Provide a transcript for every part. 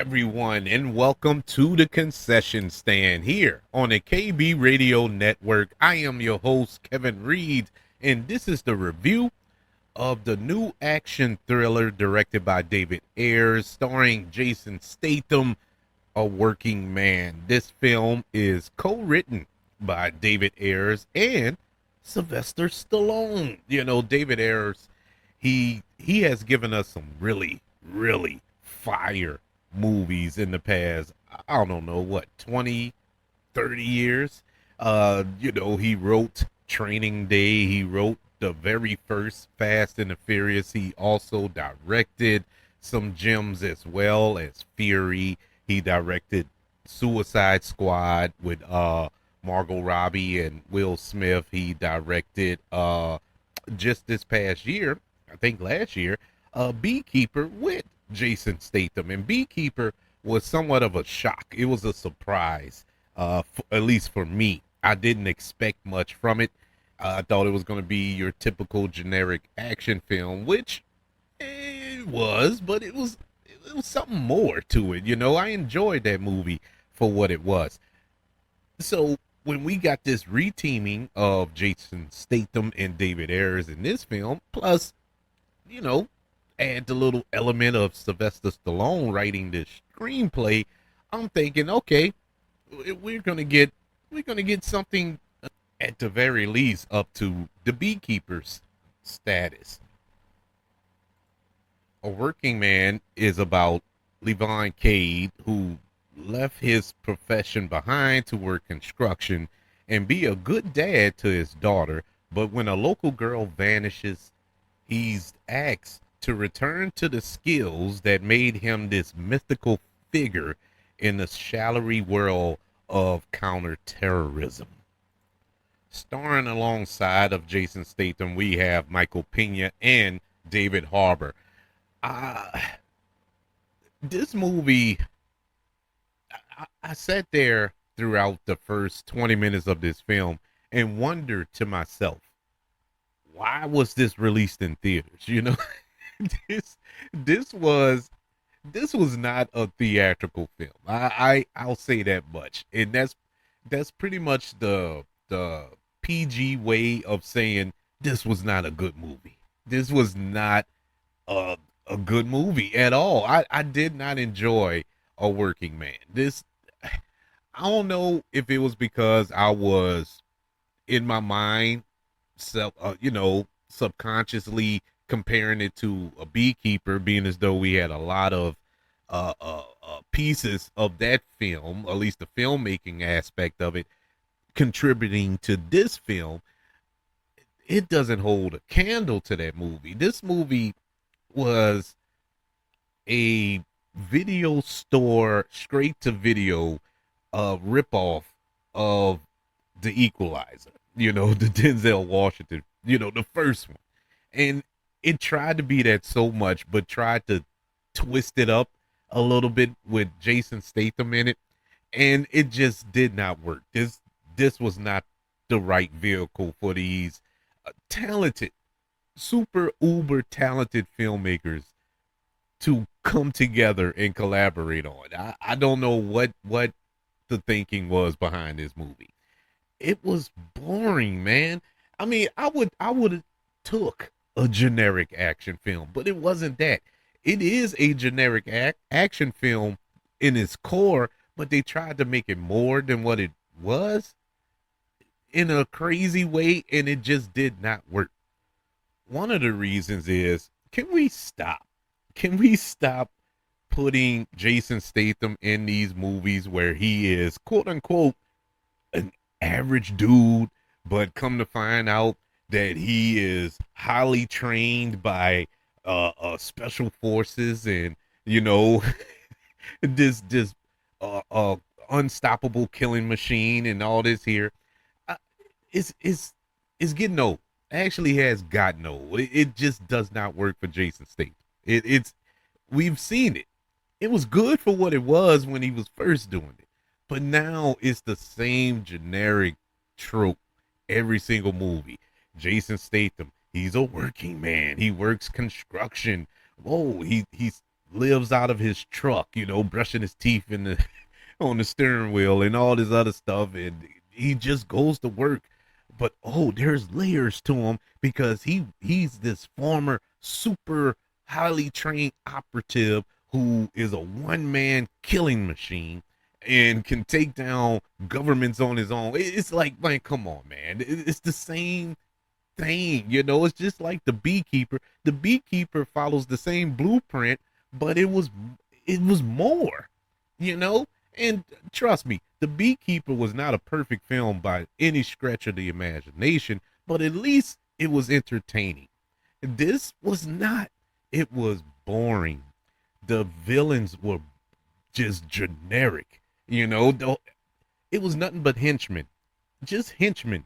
everyone, and welcome to the concession stand here on the KB Radio Network. I am your host, Kevin Reed, and this is the review of the new action thriller directed by David Ayers, starring Jason Statham, A Working Man. This film is co-written by David Ayers and Sylvester Stallone. You know, David Ayers, he has given us some really fire movies in the past. I don't know what, 20, 30 years. He wrote Training Day. He wrote the very first Fast and the Furious. He also directed some gems as well as Fury. He directed Suicide Squad with Margot Robbie and Will Smith. He directed just this past year, I think last year, Beekeeper with Jason Statham. And Beekeeper was somewhat of a shock. It was a surprise, at least for me. I didn't expect much from it. I thought it was going to be your typical generic action film, which it was, but it was something more to it. You know, I enjoyed that movie for what it was. So when we got this reteaming of Jason Statham and David Ayers in this film, plus, add the little element of Sylvester Stallone writing this screenplay, I'm thinking, okay, we're gonna get something at the very least up to the Beekeeper's status. A Working Man is about Levon Cade, who left his profession behind to work construction and be a good dad to his daughter. But when a local girl vanishes, he's asked to return to the skills that made him this mythical figure in the shadowy world of counterterrorism. Starring alongside of Jason Statham, we have Michael Pena and David Harbour. This movie, I sat there throughout the first 20 minutes of this film and wondered to myself, why was this released in theaters? this this was not a theatrical film. I'll say that much, and that's pretty much the PG way of saying this was not a good movie. This was not a good movie at all. I did not enjoy A Working Man. I don't know if it was because I was in my mind, subconsciously comparing it to a Beekeeper, being as though we had a lot of pieces of that film, at least the filmmaking aspect of it, contributing to this film. It doesn't hold a candle to that movie. This movie was a video store, straight to video ripoff of The Equalizer, the Denzel Washington, the first one. And it tried to be that so much, but tried to twist it up a little bit with Jason Statham in it. And it just did not work. This was not the right vehicle for these talented, super uber talented filmmakers to come together and collaborate on. I don't know what the thinking was behind this movie. It was boring, man. I mean, I would have took a generic action film, but it wasn't that. It is a generic action film in its core, but they tried to make it more than what it was in a crazy way, and it just did not work. One of the reasons is, can we stop? Can we stop putting Jason Statham in these movies where he is, quote unquote, an average dude, but come to find out that he is highly trained by special forces, and this unstoppable killing machine and all this here. uh, is getting old. Actually has gotten old. It just does not work for Jason Statham. It's we've seen it. It was good for what it was when he was first doing it, but now it's the same generic trope every single movie. Jason Statham, he's a working man. He works construction. He's lives out of his truck, brushing his teeth in the on the steering wheel and all this other stuff, and he just goes to work. But there's layers to him because he's this former super highly trained operative who is a one man killing machine and can take down governments on his own. It's like, man, come on, man. It's the same thing, it's just like the beekeeper. The beekeeper follows the same blueprint, but it was more, you know? And trust me, The Beekeeper was not a perfect film by any stretch of the imagination, but at least it was entertaining. This was not. It was boring. The villains were just generic, it was nothing but henchmen, just henchmen,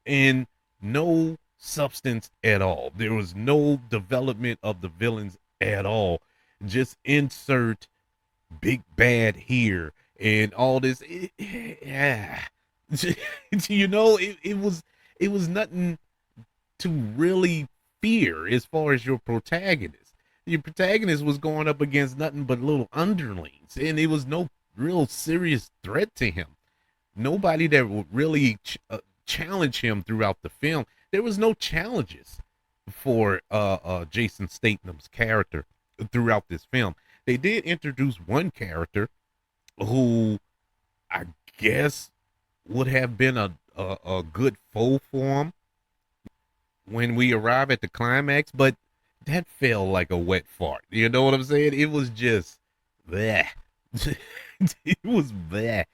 and no substance at all. There was no development of the villains at all. Just insert big bad here and all this. Yeah. It was nothing to really fear as far as your protagonist. Your protagonist was going up against nothing but little underlings, and it was no real serious threat to him. Nobody that would really challenge him throughout the film. There was no challenges for Jason Statham's character throughout this film. They did introduce one character who I guess would have been a good foe for him when we arrive at the climax, but that felt like a wet fart. You know what I'm saying? It was just bleh. It was bleh.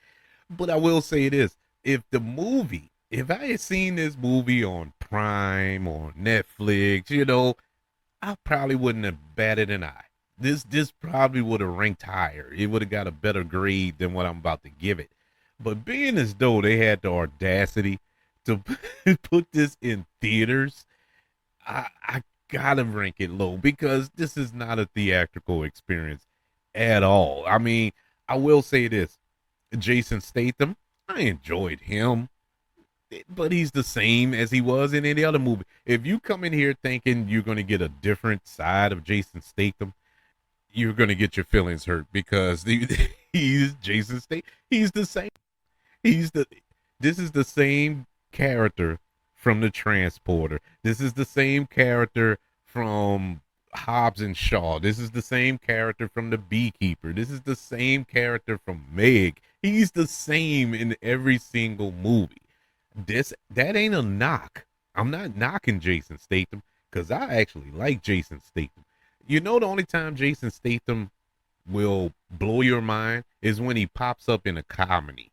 But I will say this: if I had seen this movie on Prime or Netflix, I probably wouldn't have batted an eye. This probably would have ranked higher. It would have got a better grade than what I'm about to give it. But being as though they had the audacity to put this in theaters, I gotta rank it low because this is not a theatrical experience at all. I mean, I will say this: Jason Statham, I enjoyed him, but he's the same as he was in any other movie. If you come in here thinking you're going to get a different side of Jason Statham, you're going to get your feelings hurt because he's Jason Statham. He's the same. He's the. This is the same character from The Transporter. This is the same character from Hobbs and Shaw. This is the same character from The Beekeeper. This is the same character from Meg. He's the same in every single movie. That ain't a knock. I'm not knocking Jason Statham because I actually like Jason Statham. The only time Jason Statham will blow your mind is when he pops up in a comedy.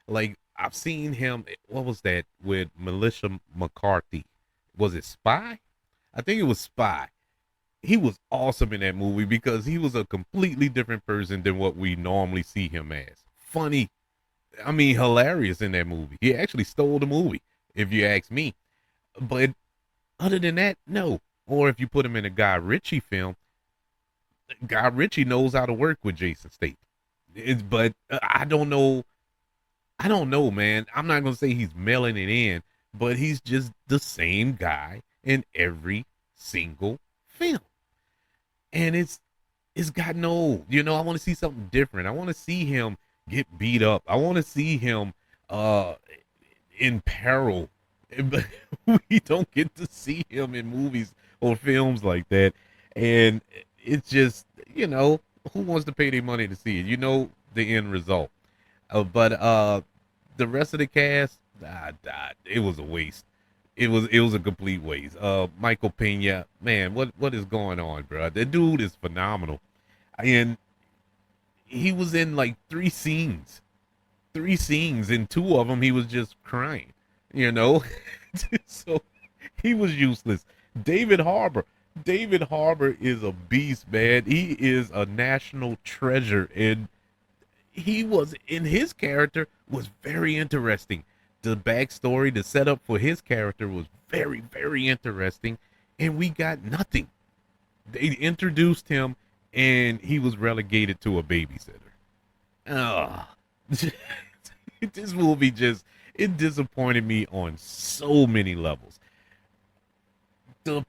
Like I've seen him. What was that with Melissa McCarthy? Was it Spy? I think it was Spy. He was awesome in that movie because he was a completely different person than what we normally see him as. Funny, I mean, hilarious in that movie. He actually stole the movie, if you ask me. But other than that, no. Or if you put him in a Guy Ritchie film, Guy Ritchie knows how to work with Jason Statham. But I don't know. I don't know, man. I'm not gonna say he's mailing it in, but he's just the same guy in every single film, and it's gotten old. I want to see something different. I want to see him get beat up. I want to see him in peril. But we don't get to see him in movies or films like that. And it's just, who wants to pay their money to see it? The end result. But the rest of the cast, it was a waste. It was a complete waste. Michael Pena, man, what is going on, bro? That dude is phenomenal. And he was in like three scenes, and two of them he was just crying, so he was useless. David Harbour is a beast, man. He is a national treasure, and his character was very interesting. The backstory, the setup for his character was very, very interesting, and we got nothing. They introduced him, and he was relegated to a babysitter. Oh, this movie it disappointed me on so many levels. The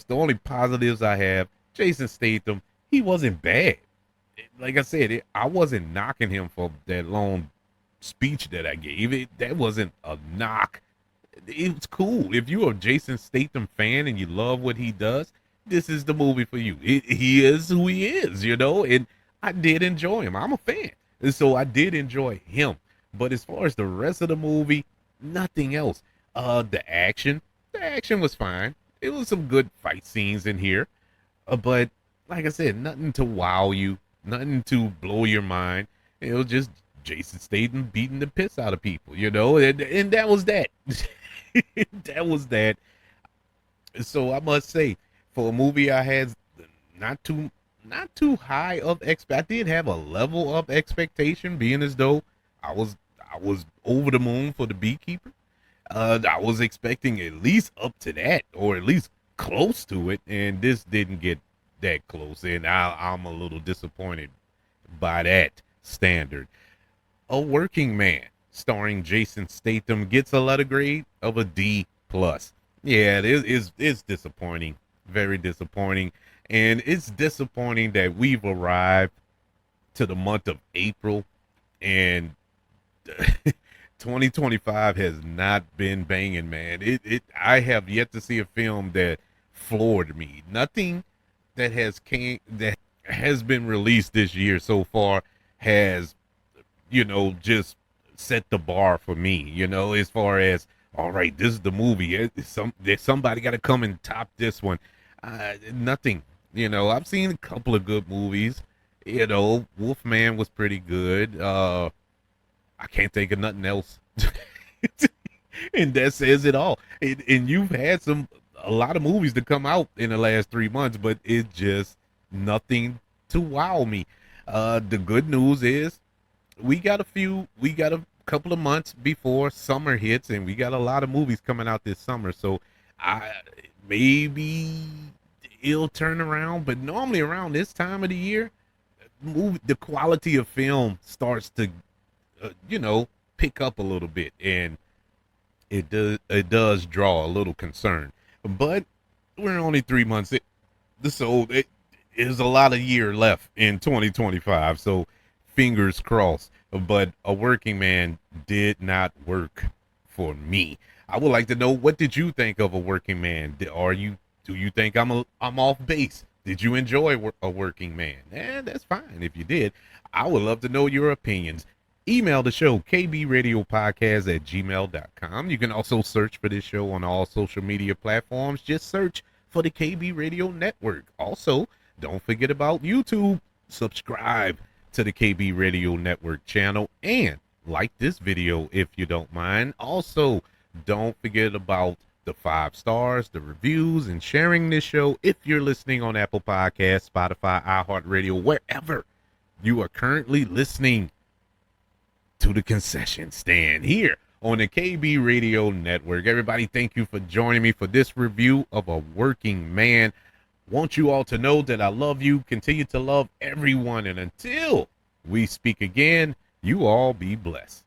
only positives I have, Jason Statham, he wasn't bad. Like I said, I wasn't knocking him for that long speech that I gave. That wasn't a knock. It was cool. If you're a Jason Statham fan and you love what he does, this is the movie for you. He is who he is, and I did enjoy him. I'm a fan. And so I did enjoy him. But as far as the rest of the movie, nothing else. The action was fine. It was some good fight scenes in here. But like I said, nothing to wow you, nothing to blow your mind. It was just Jason Statham beating the piss out of people, and that was that. That was that. So I must say, for a movie I had not too high of I did have a level of expectation, being as though I was over the moon for the Beekeeper. I was expecting at least up to that, or at least close to it, and this didn't get that close, and I'm a little disappointed by that standard. A Working Man, starring Jason Statham, gets a letter grade of a D plus. Yeah, it's disappointing, very disappointing, and it's disappointing that we've arrived to the month of April, and 2025 has not been banging, man. I have yet to see a film that floored me. Nothing that has been released this year so far has, just set the bar for me, as far as, all right, this is the movie. Somebody got to come and top this one. Nothing. I've seen a couple of good movies. Wolfman was pretty good. I can't think of nothing else. And that says it all. And you've had a lot of movies to come out in the last 3 months, but it's just nothing to wow me. The good news is we got a couple of months before summer hits, and we got a lot of movies coming out this summer. So maybe it'll turn around, but normally around this time of the year, the quality of film starts to, pick up a little bit, and it does draw a little concern. But we're only 3 months in, so it is a lot of year left in 2025. So fingers crossed. But A Working Man did not work for me. I would like to know, what did you think of A Working Man? Do you think I'm off base? Did you enjoy A Working Man? That's fine if you did. I would love to know your opinions. Email the show, kbradiopodcast@gmail.com. You can also search for this show on all social media platforms. Just search for the KB Radio Network. Also, don't forget about YouTube. Subscribe to the KB Radio Network channel and like this video if you don't mind. Also, don't forget about the 5 stars, the reviews, and sharing this show if you're listening on Apple Podcasts, Spotify, iHeartRadio, wherever you are currently listening to the concession stand here on the KB Radio Network. Everybody, thank you for joining me for this review of A Working Man. Want you all to know that I love you, continue to love everyone, and until we speak again, you all be blessed.